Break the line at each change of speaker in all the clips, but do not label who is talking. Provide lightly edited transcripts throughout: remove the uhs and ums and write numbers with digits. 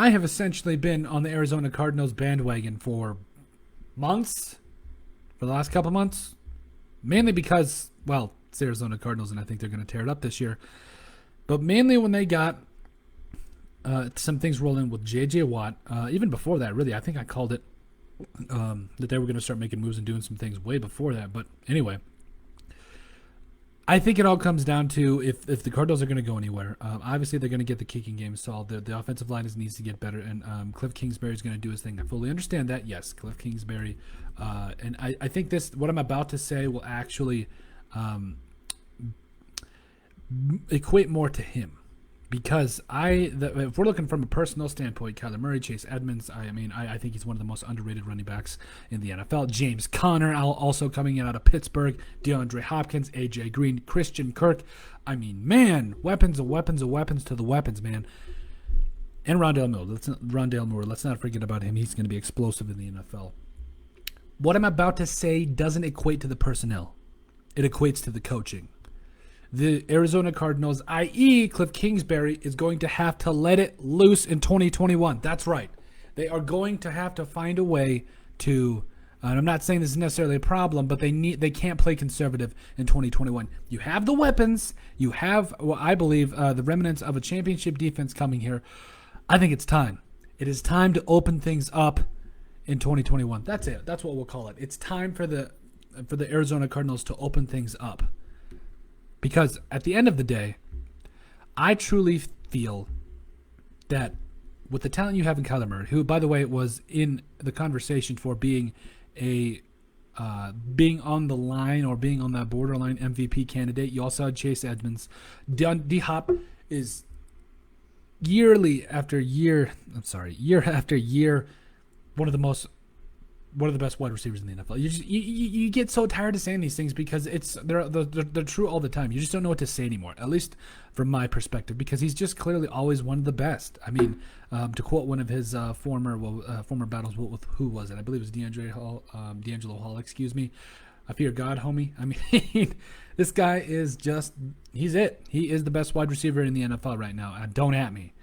I have essentially been on the Arizona Cardinals bandwagon for months, for the last couple months, mainly because, well, it's Arizona Cardinals and I think they're going to tear it up this year. But mainly when they got some things rolling with J.J. Watt, even before that, really, I think I called it that they were going to start making moves and doing some things way before that. But anyway, I think it all comes down to if the Cardinals are going to go anywhere. Obviously, they're going to get the kicking game solved. The offensive line needs to get better, and Cliff Kingsbury is going to do his thing. I fully understand that. Yes, Cliff Kingsbury. And I think what I'm about to say will actually equate more to him. Because if we're looking from a personal standpoint, Kyler Murray, Chase Edmonds, I think he's one of the most underrated running backs in the NFL. James Conner also coming in out of Pittsburgh. DeAndre Hopkins, A.J. Green, Christian Kirk. I mean, man, weapons of weapons of weapons to the weapons, man. And Rondale Moore. Let's not forget about him. He's going to be explosive in the NFL. What I'm about to say doesn't equate to the personnel. It equates to the coaching. The Arizona Cardinals, i.e. Cliff Kingsbury, is going to have to let it loose in 2021. That's right. They are going to have to find a way to, and I'm not saying this is necessarily a problem, but they can't play conservative in 2021. You have the weapons. You have, well, I believe, the remnants of a championship defense coming here. I think it's time. It is time to open things up in 2021. That's it. That's what we'll call it. It's time for the Arizona Cardinals to open things up. Because at the end of the day, I truly feel that with the talent you have in Kyler Murray, who, by the way, was in the conversation for being on the line or being on that borderline MVP candidate, you also had Chase Edmonds. D-Hop is year after year, one of the best wide receivers in the NFL. You get so tired of saying these things because they're true all the time. You just don't know what to say anymore, at least from my perspective, because he's just clearly always one of the best. I mean, to quote one of his former battles with who was it? I believe it was D'Angelo Hall. Excuse me. I fear God, homie. I mean, this guy is he's it. He is the best wide receiver in the NFL right now. Don't at me.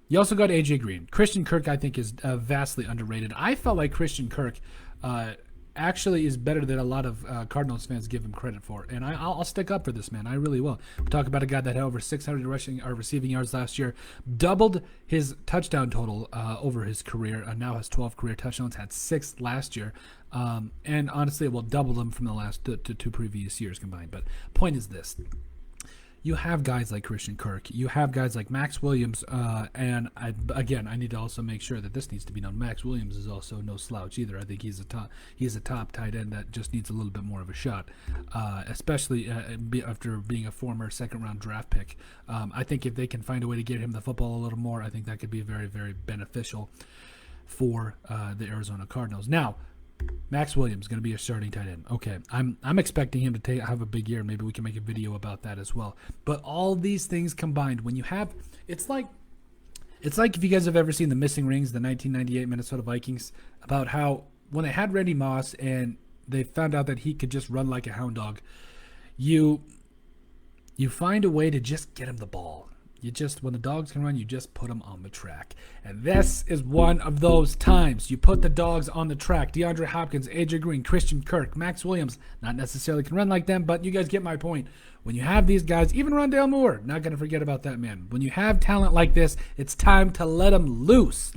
You also got A.J. Green. Christian Kirk, I think, is vastly underrated. I felt like Christian Kirk actually is better than a lot of Cardinals fans give him credit for. And I'll stick up for this man. I really will. We talk about a guy that had over 600 receiving yards last year, doubled his touchdown total over his career, now has 12 career touchdowns, had 6 last year. And honestly, it will double them from the last two previous years combined. But point is this. You have guys like Christian Kirk. You have guys like Max Williams. And I need to also make sure that this needs to be known. Max Williams is also no slouch either. I think he's a top tight end that just needs a little bit more of a shot, especially after being a former second-round draft pick. I think if they can find a way to get him the football a little more, I think that could be very, very beneficial for the Arizona Cardinals. Now, Max Williams is going to be a starting tight end. Okay, I'm expecting him to have a big year. Maybe we can make a video about that as well. But all these things combined, when you have, it's like if you guys have ever seen The Missing Rings, the 1998 Minnesota Vikings, about how when they had Randy Moss and they found out that he could just run like a hound dog, you find a way to just get him the ball. When the dogs can run, you just put them on the track. And this is one of those times. You put the dogs on the track. DeAndre Hopkins, A.J. Green, Christian Kirk, Max Williams, not necessarily can run like them, but you guys get my point. When you have these guys, even Rondale Moore, not going to forget about that man. When you have talent like this, it's time to let them loose.